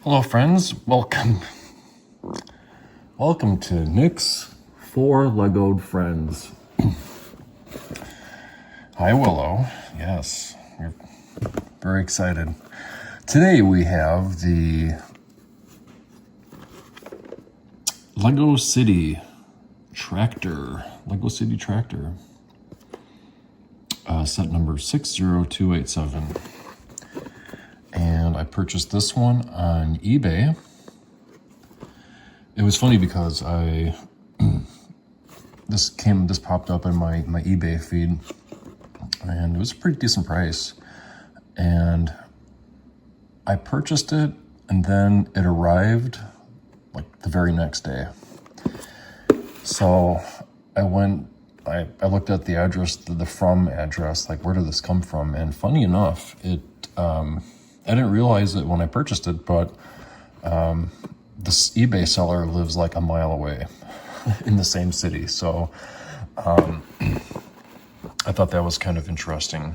Hello friends, welcome to Nick's 4 Legoed Friends. Hi Willow, yes, we're very excited. Today we have the Lego City Tractor, set number 60287. And I purchased this one on eBay. It was funny because this popped up in my eBay feed, and it was a pretty decent price. And I purchased it, and then it arrived like the very next day. So I looked at the address, the from address, like where did this come from? And funny enough, I didn't realize it when I purchased it, but this eBay seller lives like a mile away in the same city. So I thought that was kind of interesting.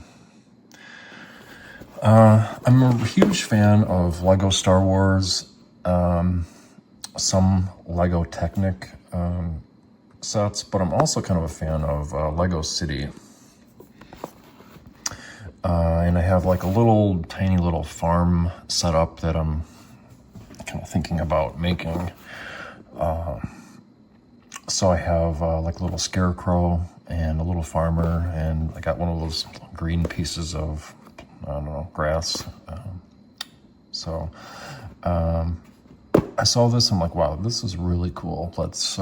I'm a huge fan of Lego Star Wars, some Lego Technic sets, but I'm also kind of a fan of Lego City. And I have like a tiny little farm set up that I'm kind of thinking about making. So I have like a little scarecrow and a little farmer, and I got one of those green pieces of, I don't know, grass. I saw this, I'm like, wow, this is really cool. Let's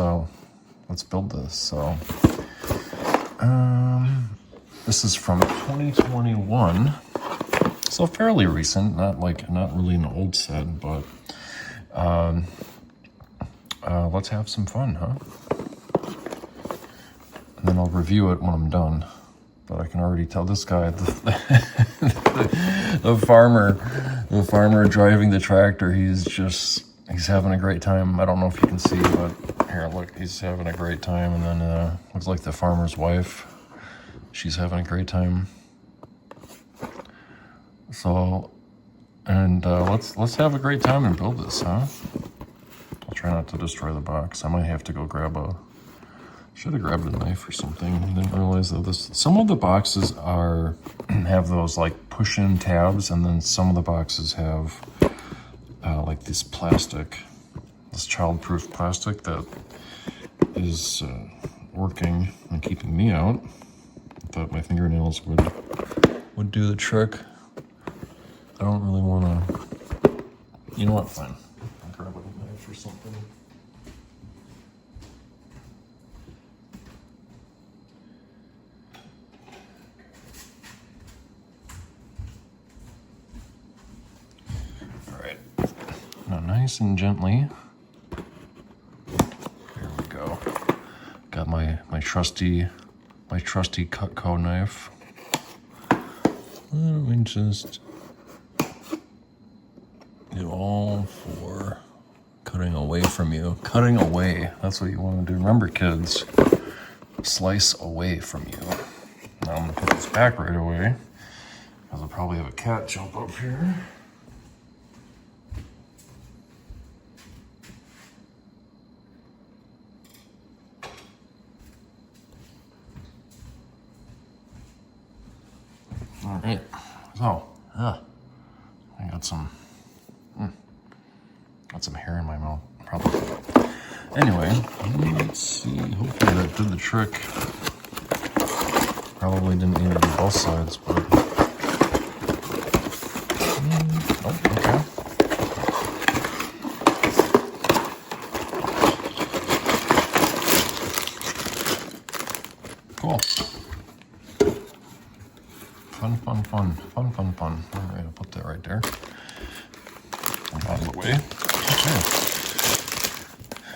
build this. So, this is from 2021, so fairly recent, not really an old set, but let's have some fun, huh? And then I'll review it when I'm done. But I can already tell this guy, the farmer driving the tractor, he's having a great time. I don't know if you can see, but here, look, he's having a great time. And then looks like the farmer's wife, she's having a great time. So, and let's have a great time and build this, huh? I'll try not to destroy the box. I might have to go should have grabbed a knife or something. I didn't realize that some of the boxes have those like push-in tabs, and then some of the boxes have like this child-proof plastic that is working and keeping me out. I thought my fingernails would do the trick. I don't really want to. You know what? Fine. I'll grab a knife or something. All right. Now, nice and gently. There we go. Got my trusty Cutco knife. Let me just do all for cutting away from you. Cutting away, that's what you want to do. Remember, kids, slice away from you. Now I'm gonna put this back right away, because I'll probably have a cat jump up here. All right, so I got some hair in my mouth, probably. Anyway, let's see. Hopefully that did the trick. Probably didn't need to do both sides, but oh, okay. Cool. Fun. All right, I'll put that right there. Out of the way.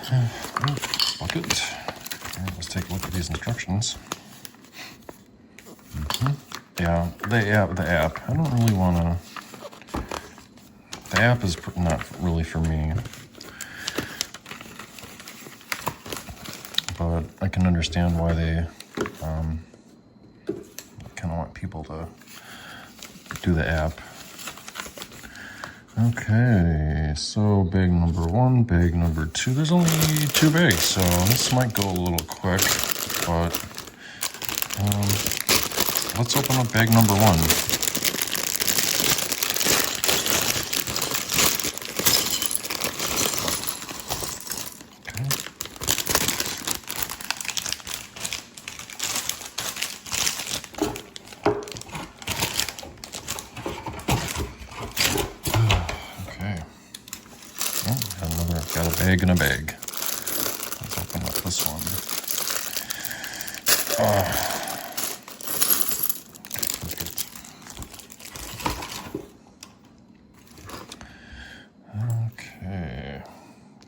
Okay. Bucket. All right, let's take a look at these instructions. Yeah, the app. I don't really want to. The app is not really for me. But I can understand why they kind of want people to do the app. Okay, so bag number 1, bag number 2. There's only 2 bags, so this might go a little quick, but let's open up bag number 1. Got a bag and a bag. Let's open up this one. Okay.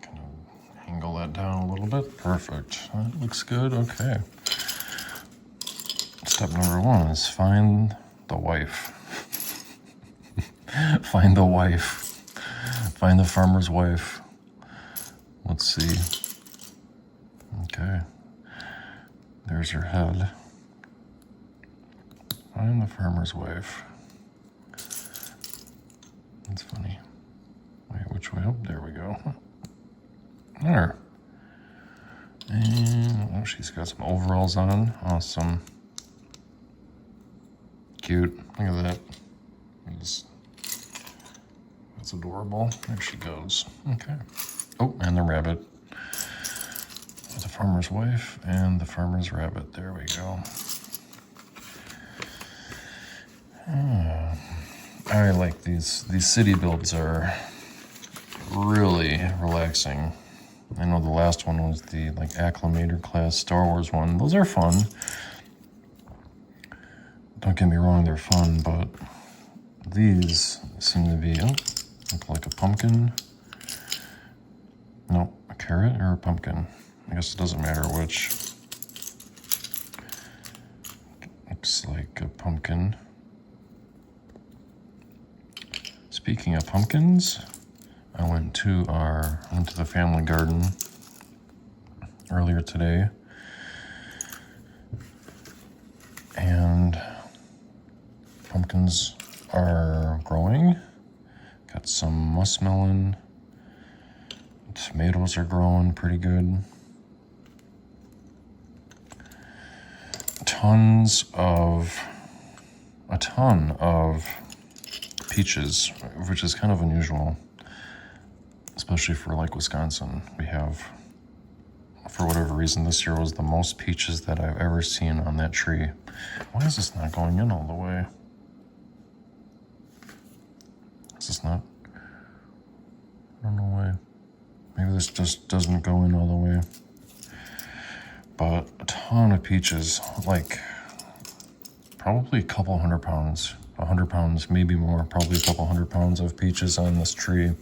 Kind of angle that down a little bit. Perfect. That looks good. Okay. Step number 1 is find the wife. Find the wife. Find the farmer's wife. Let's see. Okay. There's her head. Find the farmer's wife. That's funny. Wait, which way? Oh, there we go. There. And oh, she's got some overalls on. Awesome. Cute. Look at that. That's adorable. There she goes. Okay. Oh, and the rabbit. The farmer's wife and the farmer's rabbit. There we go. I like these. These city builds are really relaxing. I know the last one was the like Acclimator class Star Wars one. Those are fun. Don't get me wrong, they're fun, but these seem to be, look like a pumpkin. No, a carrot or a pumpkin. I guess it doesn't matter which. Looks like a pumpkin. Speaking of pumpkins, I went to the family garden earlier today, and pumpkins are growing. Got some muskmelon. Tomatoes are growing pretty good. A ton of peaches, which is kind of unusual, especially for like Wisconsin. We have, for whatever reason, this year was the most peaches that I've ever seen on that tree. Why is this not going in all the way? Is this not? I don't know why. Maybe this just doesn't go in all the way. But a ton of peaches, like probably a couple 100 pounds, 100 pounds, maybe more, probably a couple 100 pounds of peaches on this tree.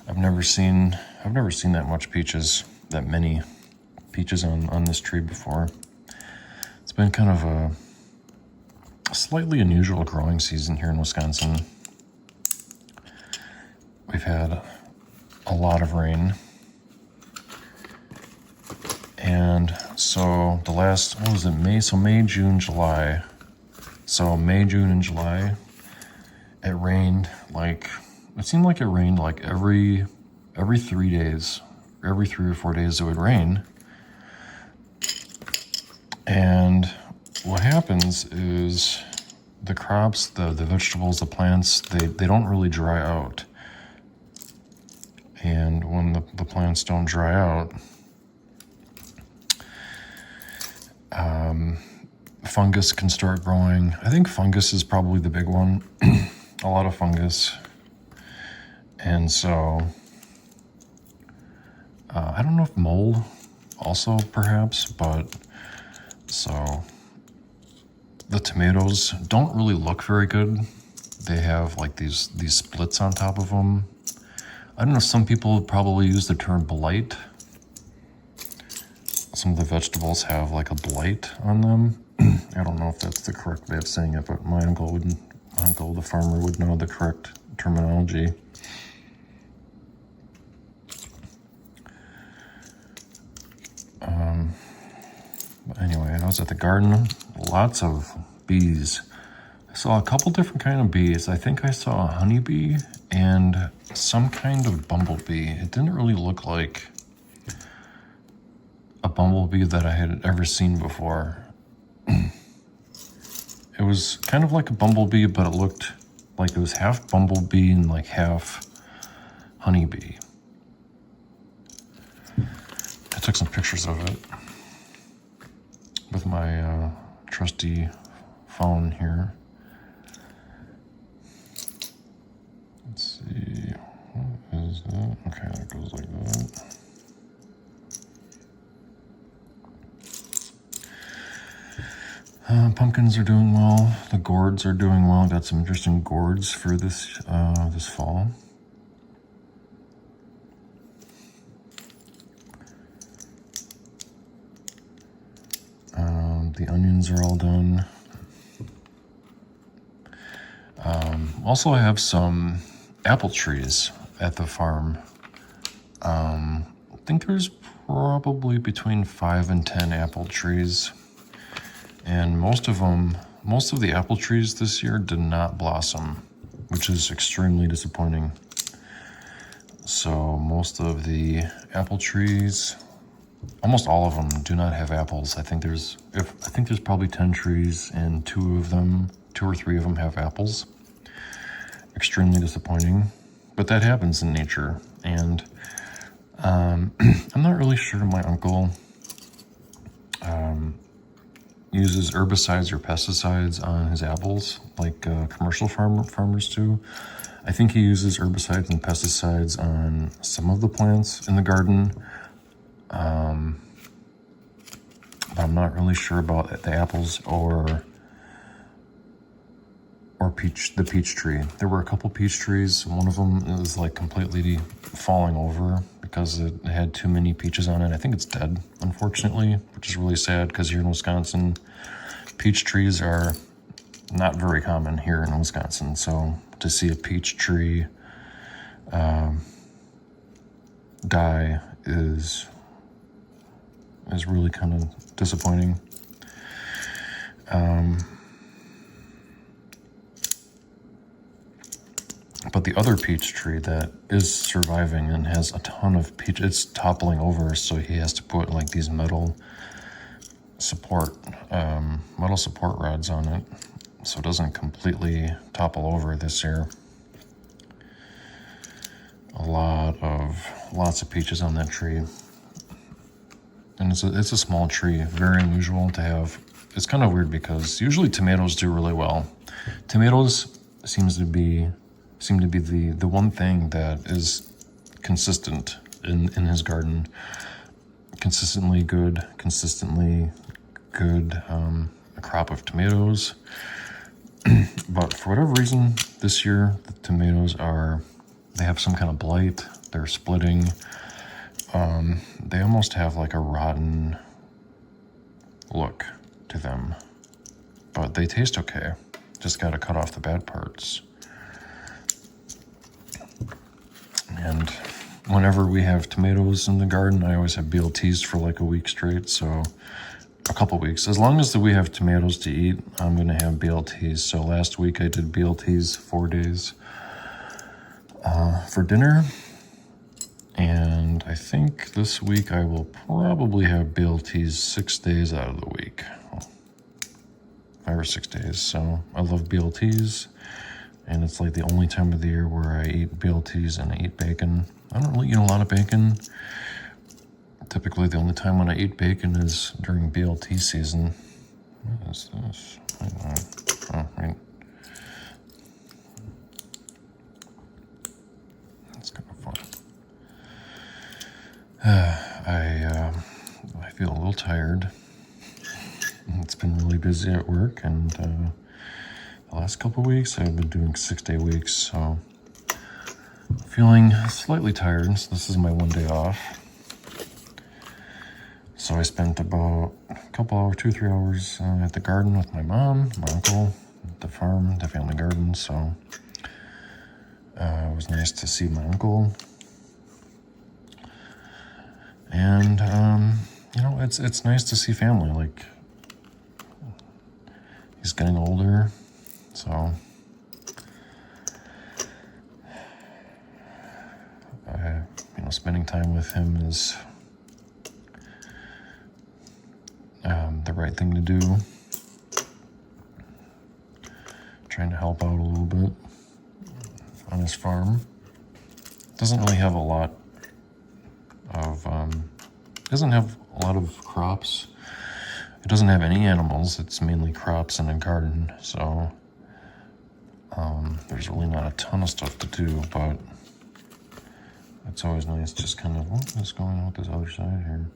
I've never seen that much peaches, that many peaches on this tree before. It's been kind of a slightly unusual growing season here in Wisconsin. We've had a lot of rain. And so the last, what was it, May? So May, June, July. So May, June, and July, it rained like, it seemed like it rained like every 3 days, every 3 or 4 days it would rain. And what happens is the crops, the vegetables, the plants, they don't really dry out. And when the plants don't dry out, fungus can start growing. I think fungus is probably the big one. A lot of fungus. And so, I don't know if mold also perhaps, but so the tomatoes don't really look very good. They have like these splits on top of them. I don't know, some people probably use the term blight. Some of the vegetables have like a blight on them. I don't know if that's the correct way of saying it, but my uncle, the farmer, would know the correct terminology. But anyway, I was at the garden. Lots of bees. Saw a couple different kind of bees. I think I saw a honeybee and some kind of bumblebee. It didn't really look like a bumblebee that I had ever seen before. It was kind of like a bumblebee, but it looked like it was half bumblebee and like half honeybee. I took some pictures of it with my trusty phone here. Let's see, what is that? Okay, that goes like that. Pumpkins are doing well. The gourds are doing well. Got some interesting gourds for this this fall. The onions are all done. Also, I have some apple trees at the farm. I think there's probably between 5 and 10 apple trees. And most of the apple trees this year did not blossom, which is extremely disappointing. So most of the apple trees, almost all of them, do not have apples. I think there's probably 10 trees and 2 or 3 of them have apples. Extremely disappointing, but that happens in nature. And I'm not really sure my uncle uses herbicides or pesticides on his apples like commercial farmers do. I think he uses herbicides and pesticides on some of the plants in the garden, but I'm not really sure about the apples or the peach tree. There were a couple peach trees. One of them is like completely falling over because it had too many peaches on it. I think it's dead, unfortunately, which is really sad because here in Wisconsin, peach trees are not very common here in Wisconsin. So to see a peach tree die is really kind of disappointing. But the other peach tree that is surviving and has a ton of peach, it's toppling over, so he has to put like these metal support rods on it so it doesn't completely topple over this year. Lots of peaches on that tree. And it's a small tree, very unusual to have. It's kind of weird because usually tomatoes do really well. Tomatoes seem to be the one thing that is consistent in his garden. Consistently good, a crop of tomatoes. But for whatever reason, this year, the tomatoes they have some kind of blight. They're splitting. They almost have like a rotten look to them. But they taste okay. Just got to cut off the bad parts. And whenever we have tomatoes in the garden, I always have BLTs for like a week straight, so a couple weeks. As long as we have tomatoes to eat, I'm going to have BLTs. So last week I did BLTs 4 days for dinner. And I think this week I will probably have BLTs 6 days out of the week. 5 or 6 days. So I love BLTs. And it's like the only time of the year where I eat BLTs and I eat bacon. I don't really eat a lot of bacon. Typically, the only time when I eat bacon is during BLT season. What is this? Oh, right. That's kind of fun. I feel a little tired. It's been really busy at work, and the last couple weeks I've been doing 6-day weeks, so feeling slightly tired. So this is my 1 day off. So I spent about a couple hours, 2-3 hours at the garden with my mom, my uncle, the farm, the family garden. So it was nice to see my uncle. And, it's nice to see family. Like, he's getting older, So spending time with him is the right thing to do. Trying to help out a little bit on his farm. Doesn't really have a lot of doesn't have a lot of crops. It doesn't have any animals. It's mainly crops and a garden. So there's really not a ton of stuff to do, but it's always nice just kind of, what is going on with this other side here?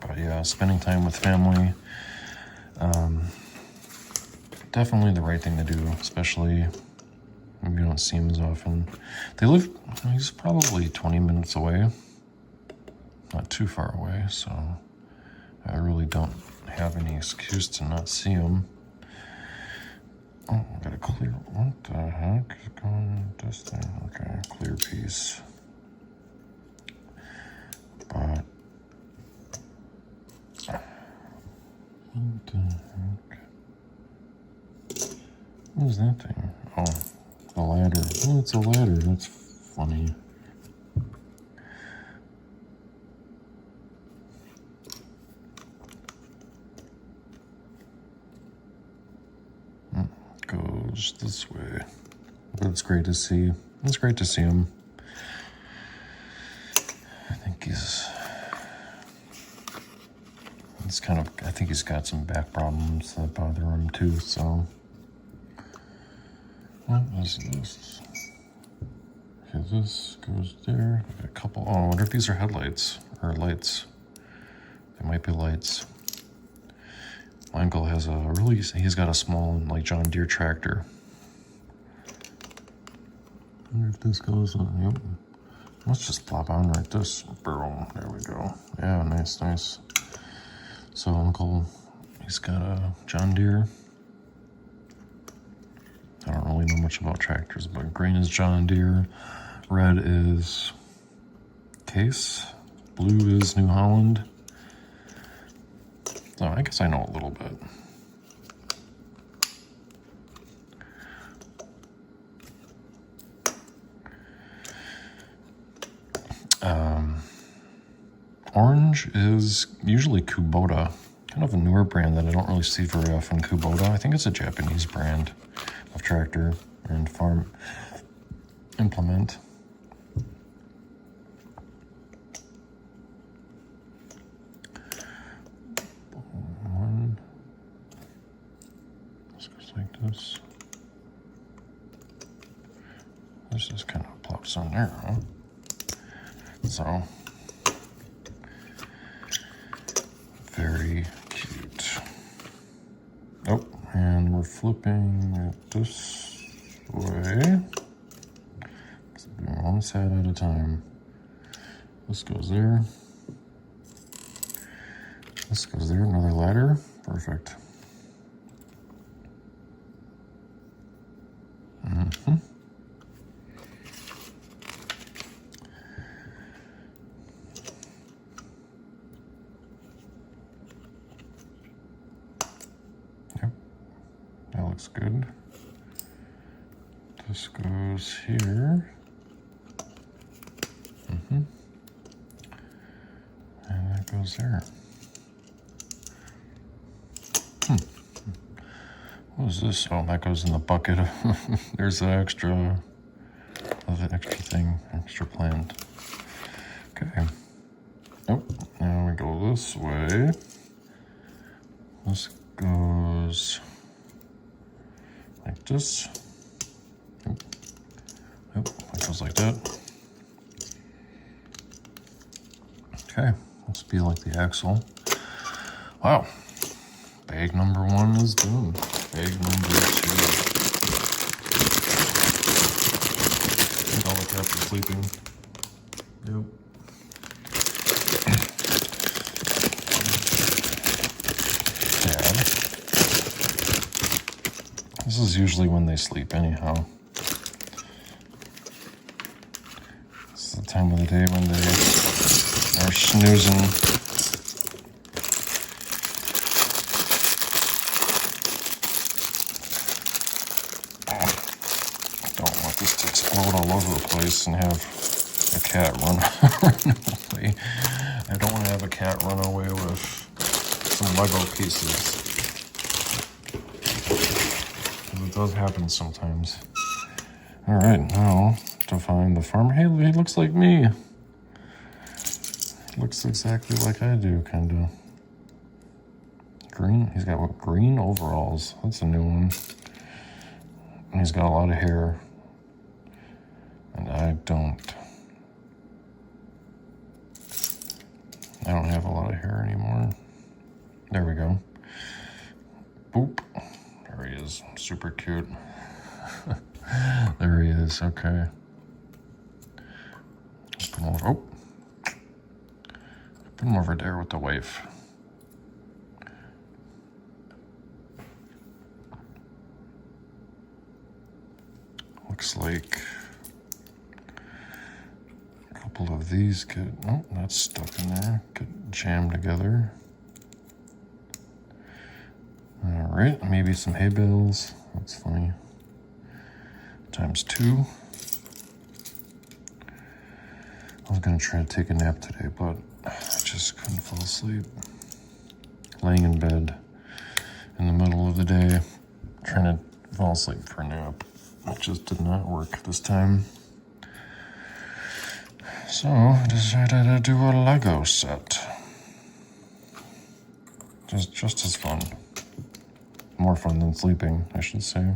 But yeah, spending time with family, definitely the right thing to do, especially when you don't see him as often. He's probably 20 minutes away, not too far away, so I really don't have any excuse to not see him. Oh, I gotta clear, what the heck is going on with this thing? Okay, clear piece. But, what the heck? What is that thing? Oh, the ladder. Oh, it's a ladder, that's funny. Goes this way. But it's great to see. It's great to see him. I think he's I think he's got some back problems that bother him too, so. What is this? Okay, this goes there. Got a couple, oh, I wonder if these are headlights or lights. They might be lights. My uncle has he's got a small, like, John Deere tractor. I wonder if this goes on, yep. Let's just plop on right this. Boom, there we go. Yeah, nice, nice. So Uncle, he's got a John Deere. I don't really know much about tractors, but green is John Deere, red is Case, blue is New Holland. So I guess I know a little bit. Orange is usually Kubota, kind of a newer brand that I don't really see very often. Kubota, I think it's a Japanese brand of tractor and farm implement. One, this goes like this. This just kind of plops on there, huh? So, very cute. Oh, and we're flipping it this way. One side at a time. This goes there. This goes there, another ladder. Perfect. Mm-hmm. That looks good. This goes here. And that goes there. What is this? Oh, that goes in the bucket. There's the extra thing, extra plant. Okay. Oh, now we go this way. This goes like this. It goes like that. Okay, must be like the axle. Wow, bag number 1 is done. Bag number 2. I think all the cats are sleeping. Yep. This is usually when they sleep anyhow. This is the time of the day when they are snoozing. Don't want this to explode all over the place and have a cat run away. I don't want to have a cat run away with some Lego pieces. It does happen sometimes. All right, now to find the farmer. Hey, he looks like me. Looks exactly like I do, kind of. Green. He's got what, green overalls. That's a new one. And he's got a lot of hair. And I don't have a lot of hair anymore. There we go. Boop. There he is. Super cute. There he is. Okay. Put him over. Oh. Put him over there with the wife. Looks like a couple of these get, oh, that's stuck in there. Get jammed together. All right, maybe some hay bales. That's funny. ×2. I was gonna try to take a nap today, but I just couldn't fall asleep. Laying in bed in the middle of the day, trying to fall asleep for a nap. It just did not work this time. So I decided to do a Lego set. Just as fun. More fun than sleeping, I should say.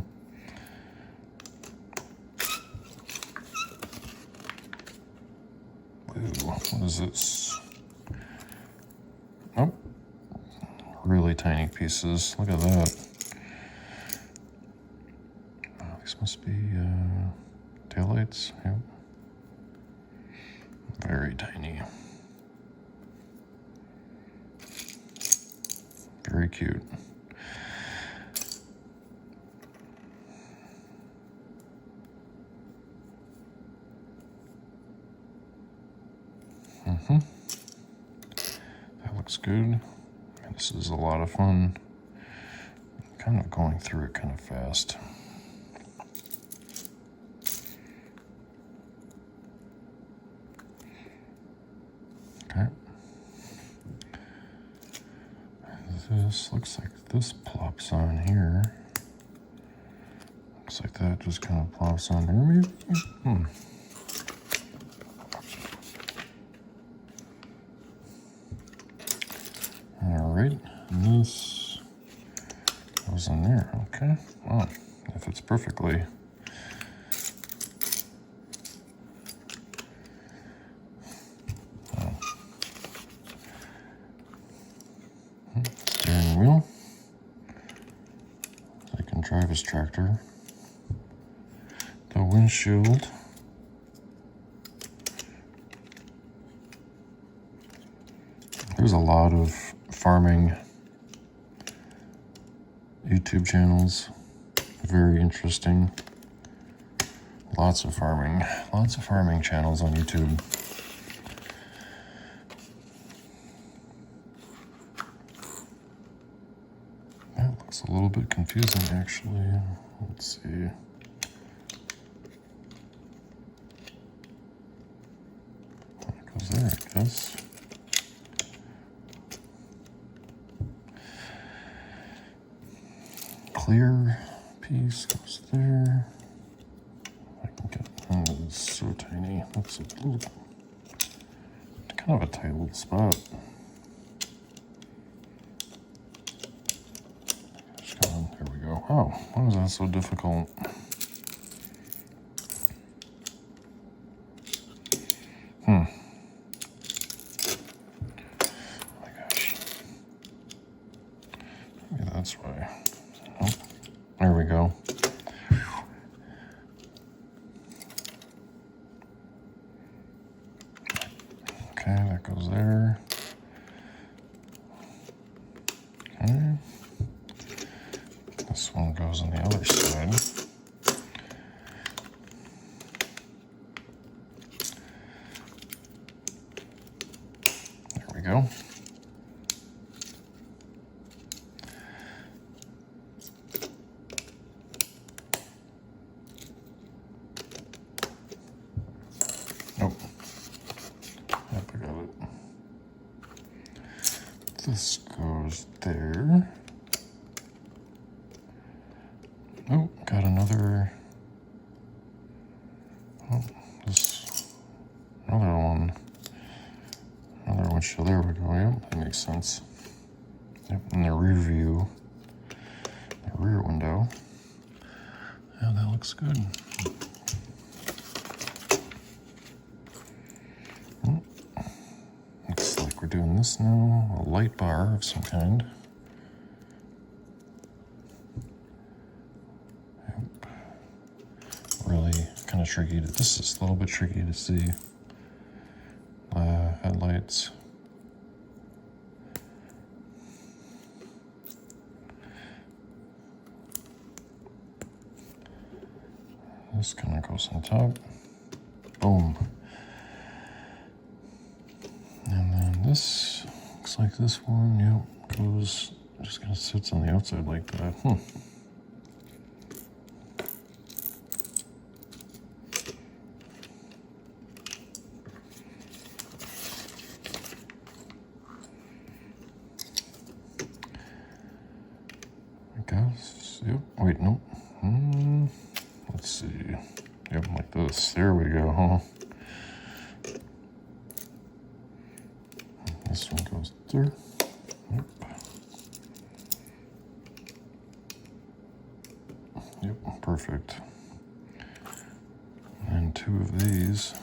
Ooh, what is this? Oh, really tiny pieces. Look at that. Oh, these must be taillights. Yep. Very tiny. Very cute. That looks good. And this is a lot of fun. I'm kind of going through it kind of fast. Okay. This looks like this plops on here. Looks like that just kind of plops on there, maybe? All right, and this goes in there, okay. Wow, that fits perfectly. Oh. Steering wheel. I can drive his tractor. The windshield. There's a lot of farming YouTube channels. Very interesting. Lots of farming channels on YouTube. That looks a little bit confusing actually. Let's see. That goes there, I guess. Clear piece goes there. I can get, oh, it's so tiny. That's a little, kind of a tight little spot. Just going, there we go. Oh, why was that so difficult? Oh my gosh. Maybe that's why. Oh, there we go. Okay, that goes there. Okay. This one goes on the other side. This goes there. Oh, got another. Oh, this another one. Another one. So there we go. Yep, that makes sense. Yep, in the rear view, the rear window. Yeah, that looks good. Oh, looks like we're doing this now. A light bar of some kind. Really kind of tricky. This is a little bit tricky to see. Headlights. This kind of goes on top. Boom. And then this looks like this one. Yep, goes. Just kind of sits on the outside like that. Guess. Yep. Wait, nope. Let's see. Yep, like this. There we go, huh? This one goes there. Yep. Yep, perfect. And two of these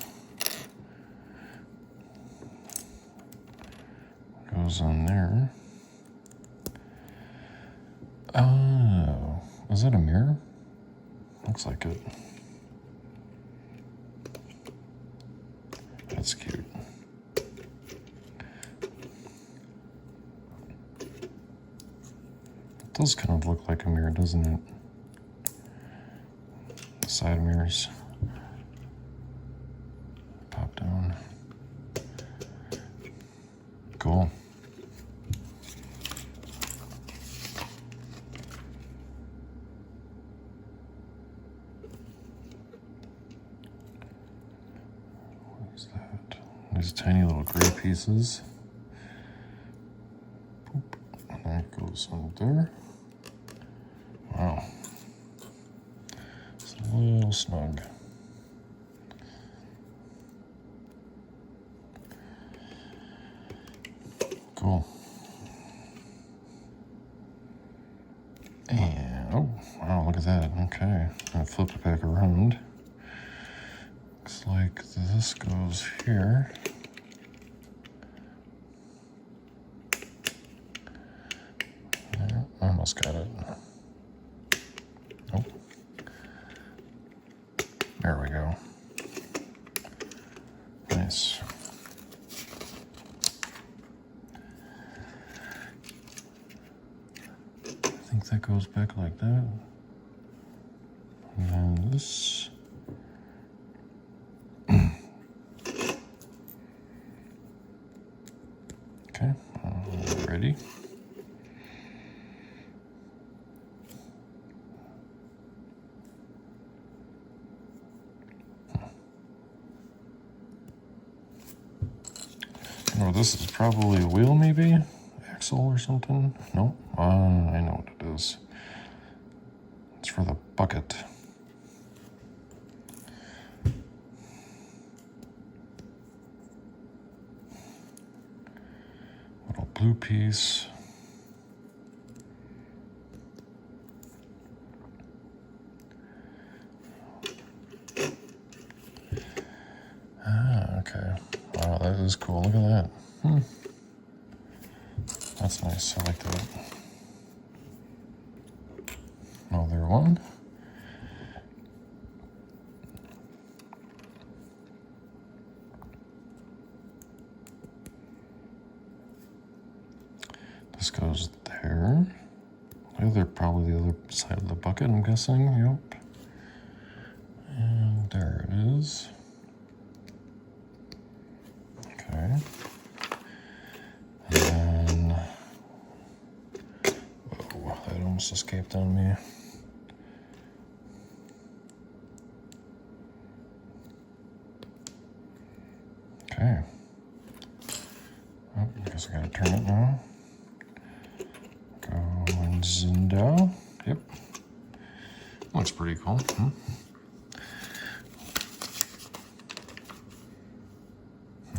goes on there. Oh, is that a mirror? Looks like it. That's cute. It does kind of look like a mirror, doesn't it? Side mirrors. Pop down. Cool. These tiny little gray pieces. Boop. And that goes on there. Wow. It's a little snug. Cool. And, oh, wow, look at that. Okay. I'm gonna flip it back around. Looks like this goes here. There, almost got it. Oh. There we go. Nice. I think that goes back like that. And then this. Okay, ready. Oh, this is probably a wheel, maybe? Axle or something? Nope. I know what it is. It's for the bucket. Little blue piece. Ah, okay. Wow, that is cool. Look at that. That's nice. I like that. Another one. This goes there. Probably the other side of the bucket, I'm guessing. Yep. And there it is. Okay. And then, whoa, that almost escaped on me. Okay. Oh, I guess I gotta turn it now. Zindao. Yep. Looks pretty cool.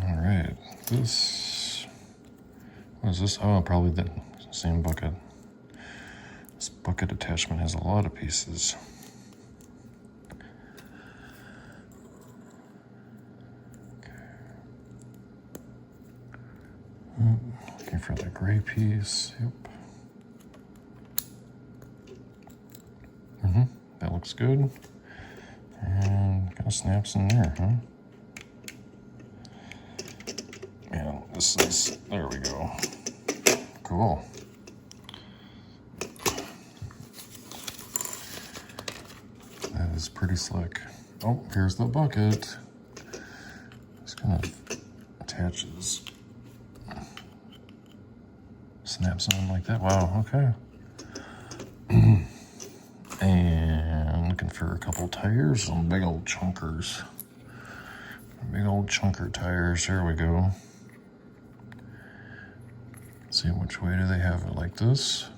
All right. This. What is this? Oh, probably the same bucket. This bucket attachment has a lot of pieces. Looking for the gray piece. Yep. That looks good. And kind of snaps in there, huh? Yeah, this is, there we go. Cool. That is pretty slick. Oh, here's the bucket. This kind of attaches. Snaps on like that. Wow, okay. And looking for a couple tires, some big old chunkers. Big old chunker tires. There we go. Let's see which way do they have it, like this.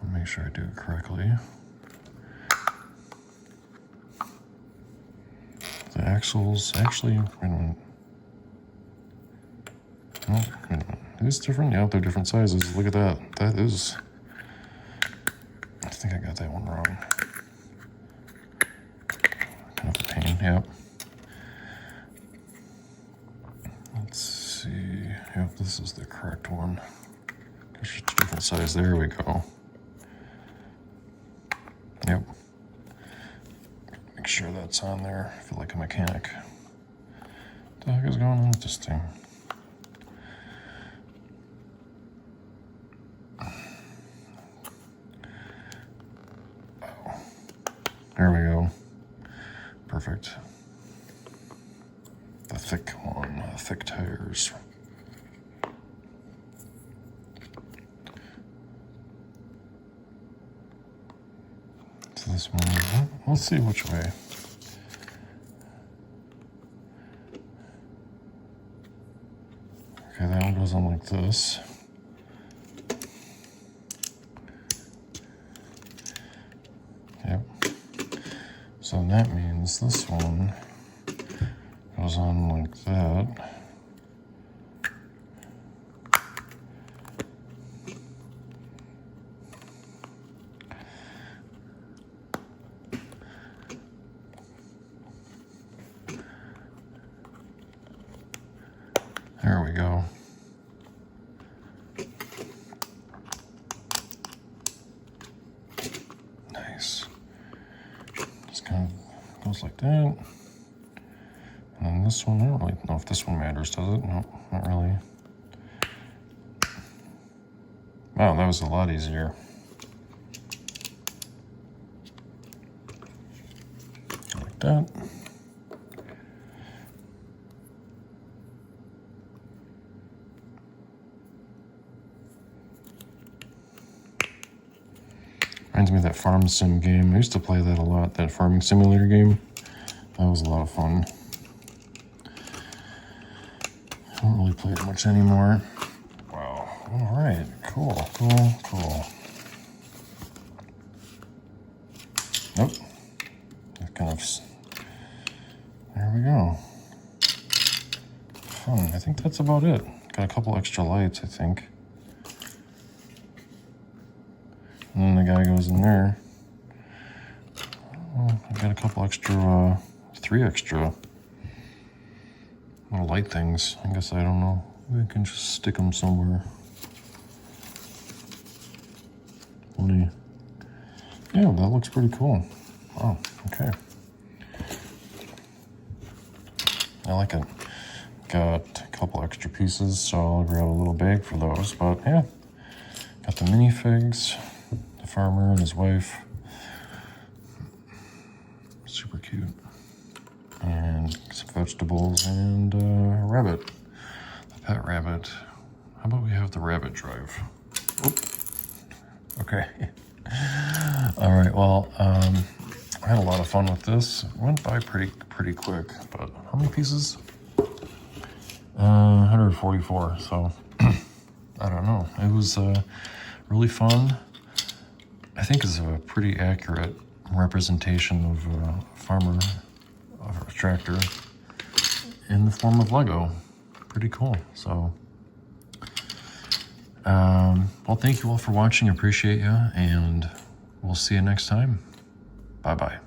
I'll make sure I do it correctly. The axles actually, wait a minute. Oh, wait a minute. Is this different? Yeah, they're different sizes. Look at that. That is, I think I got that one wrong. Kind of a pain, yep. Let's see. Yep, this is the correct one. There's just a different size. There we go. Yep. Make sure that's on there. I feel like a mechanic. What the heck is going on with this thing? There we go. Perfect. The thick one, thick tires. So this one, let's see which way. Okay, that one goes on like this. Yep. So that means this one goes on like that. There we go. Nice. Just kind of goes like that. And then this one, I don't really know if this one matters, does it? No, not really. Wow, that was a lot easier. Like that. Reminds me of that farm sim game. I used to play that a lot, that farming simulator game. That was a lot of fun. I don't really play it much anymore. Wow. All right. Cool, cool, cool. Nope. That kind of... There we go. Fun. I think that's about it. Got a couple extra lights, I think. And then the guy goes in there. Oh, I got a couple extra, 3 extra little light things. I guess I don't know. We can just stick them somewhere. Yeah, that looks pretty cool. Wow, okay. I like it. Got a couple extra pieces, so I'll grab a little bag for those. But yeah, got the minifigs. Farmer and his wife. Super cute. And some vegetables and a rabbit. The pet rabbit. How about we have the rabbit drive? Oop. Okay. All right, well, I had a lot of fun with this. It went by pretty quick, but how many pieces? 144, so I don't know. It was really fun. I think is a pretty accurate representation of a farmer of a tractor in the form of Lego. Pretty cool. So, well, thank you all for watching. Appreciate you, and we'll see you next time. Bye-bye.